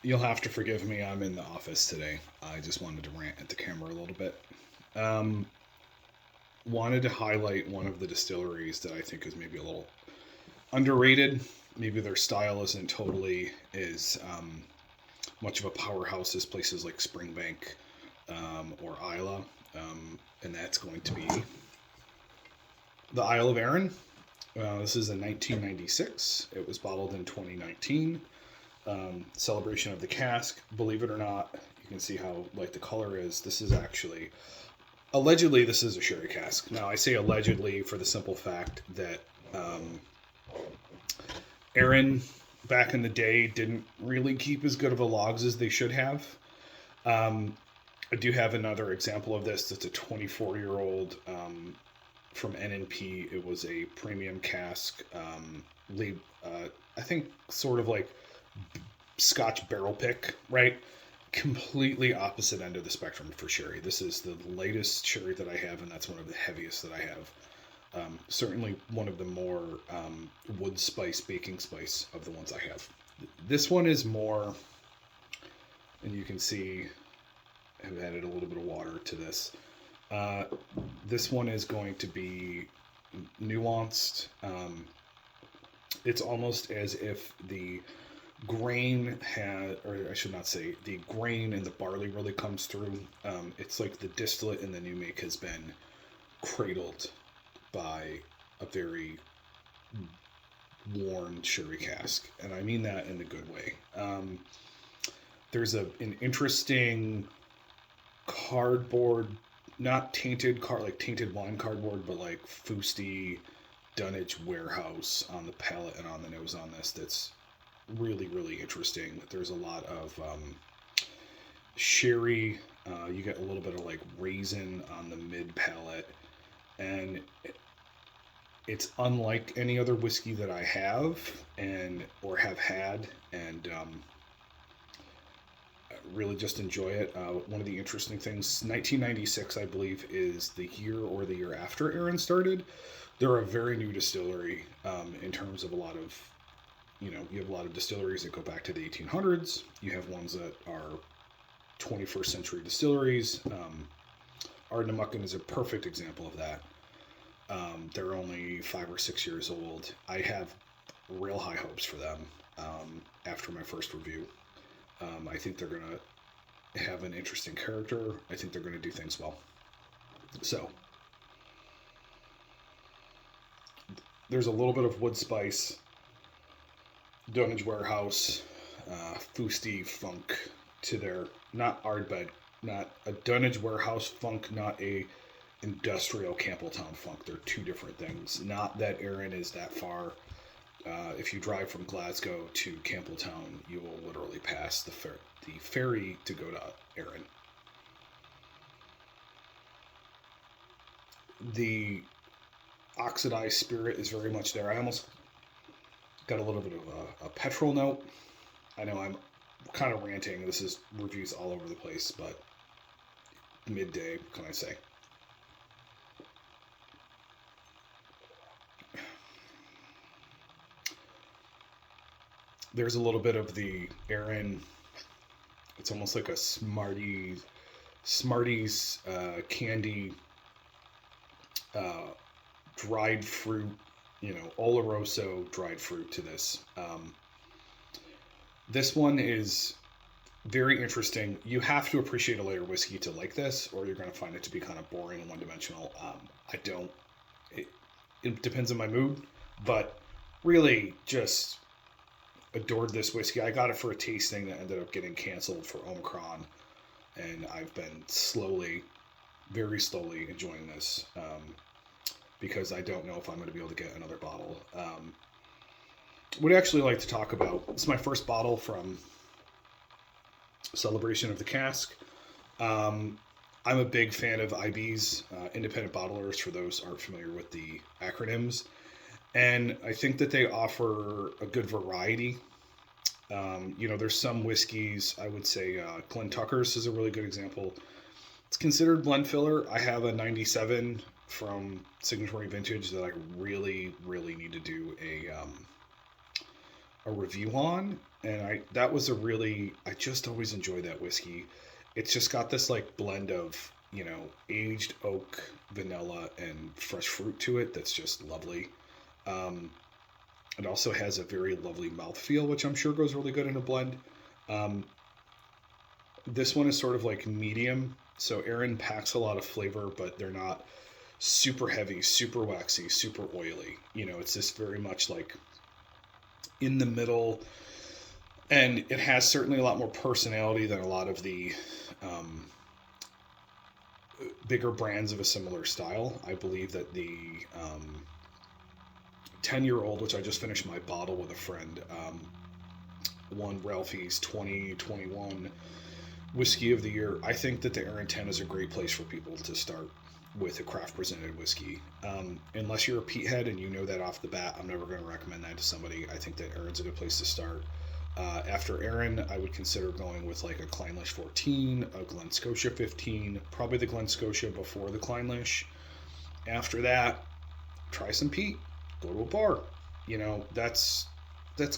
You'll have to forgive me. I'm in the office today. I just wanted to rant at the camera a little bit. Um, Wanted to highlight one of the distilleries that I think is maybe a little underrated. Maybe their style isn't totally as much of a powerhouse as places like Springbank or Isla. And that's going to be the Isle of Arran. This is in 1996. It was bottled in 2019. Celebration of the cask. Believe it or not, you can see how light the color is. This is actually allegedly this is a sherry cask. Now I say allegedly for the simple fact that Arran back in the day didn't really keep as good of a logs as they should have. I do have another example of this. It's a 24-year-old from NNP. It was a premium cask. I think sort of like Scotch barrel pick, right? Completely opposite end of the spectrum for sherry. This is the lightest sherry that I have, and that's one of the heaviest that I have. Certainly one of the more wood spice, baking spice of the ones I have. This one is more, and you can see I've added a little bit of water to this. This one is going to be nuanced. It's almost as if the grain had, or I should not say, the grain and the barley really comes through. It's like the distillate in the new make has been cradled by a very worn sherry cask, and I mean that in a good way. There's an interesting cardboard, not tainted like tainted wine cardboard, but like fusty dunnage warehouse on the palate and on the nose on this. That's really really interesting. There's a lot of sherry. You get a little bit of like raisin on the mid palate, and it's unlike any other whiskey that I have and or have had, and really just enjoy it. One of the interesting things, 1996, I believe, is the year or the year after Arran started. They're a very new distillery in terms of a lot of, you have a lot of distilleries that go back to the 1800s. You have ones that are 21st century distilleries. Ardnammucken is a perfect example of that. They're only 5 or 6 years old. I have real high hopes for them after my first review. I think they're going to have an interesting character. I think they're going to do things well. So, there's a little bit of wood spice, dunnage warehouse, fusty funk to their, not Ardbeg, not a dunnage warehouse funk, not a industrial Campbelltown funk. They're two different things. Not that Arran is that far. If you drive from Glasgow to Campbelltown, you will literally pass the ferry to go to Arran. The oxidized spirit is very much there. I almost got a little bit of a petrol note. I know I'm kind of ranting. This is reviews all over the place, but midday, what can I say? There's a little bit of the Arran. It's almost like a Smarties candy, dried fruit, Oloroso dried fruit to this. This one is very interesting. You have to appreciate a layer whiskey to like this, or you're going to find it to be kind of boring and one-dimensional. I don't. It depends on my mood, but really just adored this whiskey. I got it for a tasting that ended up getting canceled for Omicron, and I've been very slowly enjoying this because I don't know if I'm going to be able to get another bottle. Would actually like to talk about, it's my first bottle from Celebration of the Cask. I'm a big fan of IBs, independent bottlers, for those who aren't familiar with the acronyms. And I think that they offer a good variety. There's some whiskeys, I would say Glen Tucker's is a really good example. It's considered blend filler. I have a 97 from Signatory Vintage that I really, really need to do a review on. and that was I just always enjoy that whiskey. It's just got this like blend of, aged oak, vanilla, and fresh fruit to it that's just lovely. Um, it also has a very lovely mouthfeel, which I'm sure goes really good in a blend. Um, this one is sort of like medium. So Arran packs a lot of flavor, but they're not super heavy, super waxy, super oily. It's just very much like in the middle, and it has certainly a lot more personality than a lot of the um, bigger brands of a similar style. I believe that the 10-year-old, which I just finished my bottle with a friend, won Ralphie's 2021 Whiskey of the Year. I think that the Arran 10 is a great place for people to start with a craft presented whiskey. Unless you're a peathead and you know that off the bat, I'm never going to recommend that to somebody. I think that Arran's a good place to start. After Arran, I would consider going with like a Clynelish 14, a Glen Scotia 15, probably the Glen Scotia before the Clynelish. After that, try some peat. Go to a bar. That's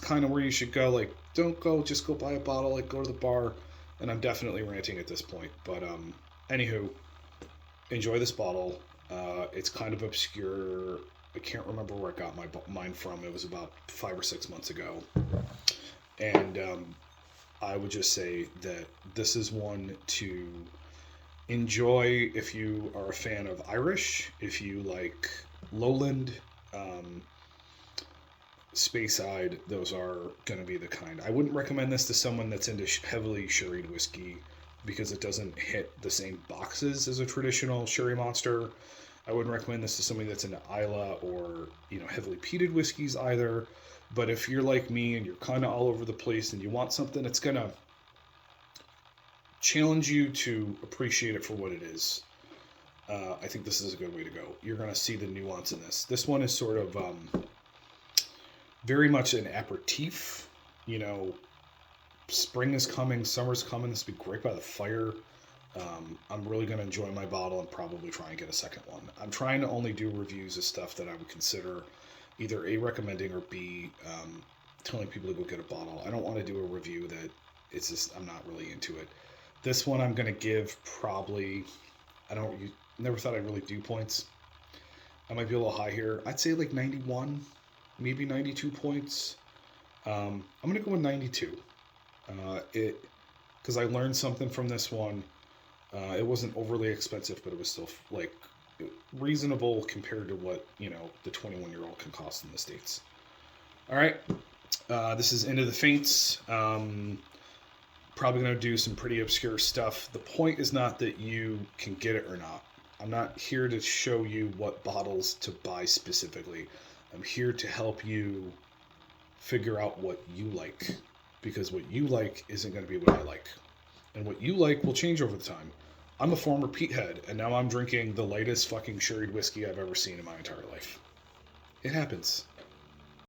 kind of where you should go. Like, don't just go buy a bottle. Like, go to the bar. And I'm definitely ranting at this point. But anywho, enjoy this bottle. It's kind of obscure. I can't remember where I got mine from. It was about 5 or 6 months ago. And I would just say that this is one to enjoy if you are a fan of Irish, if you like Lowland, Speyside. Those are going to be the kind. I wouldn't recommend this to someone that's into heavily sherried whiskey because it doesn't hit the same boxes as a traditional sherry monster. I wouldn't recommend this to somebody that's into Islay or heavily peated whiskeys either. But if you're like me and you're kind of all over the place and you want something that's going to challenge you to appreciate it for what it is, I think this is a good way to go. You're going to see the nuance in this. This one is sort of very much an aperitif. Spring is coming, summer's coming. This would be great by the fire. I'm really going to enjoy my bottle and probably try and get a second one. I'm trying to only do reviews of stuff that I would consider either A, recommending, or B, telling people to go get a bottle. I don't want to do a review that it's just, I'm not really into it. This one I'm going to give probably, you never thought I'd really do points. I might be a little high here. I'd say like 91, maybe 92 points. I'm going to go with 92. Because I learned something from this one. It wasn't overly expensive, but it was still like reasonable compared to what the 21-year-old can cost in the States. All right, this is Into the Faints. Probably going to do some pretty obscure stuff. The point is not that you can get it or not. I'm not here to show you what bottles to buy specifically. I'm here to help you figure out what you like, because what you like isn't going to be what I like, and what you like will change over the time. I'm a former peathead, and now I'm drinking the lightest fucking sherried whiskey I've ever seen in my entire life. It happens.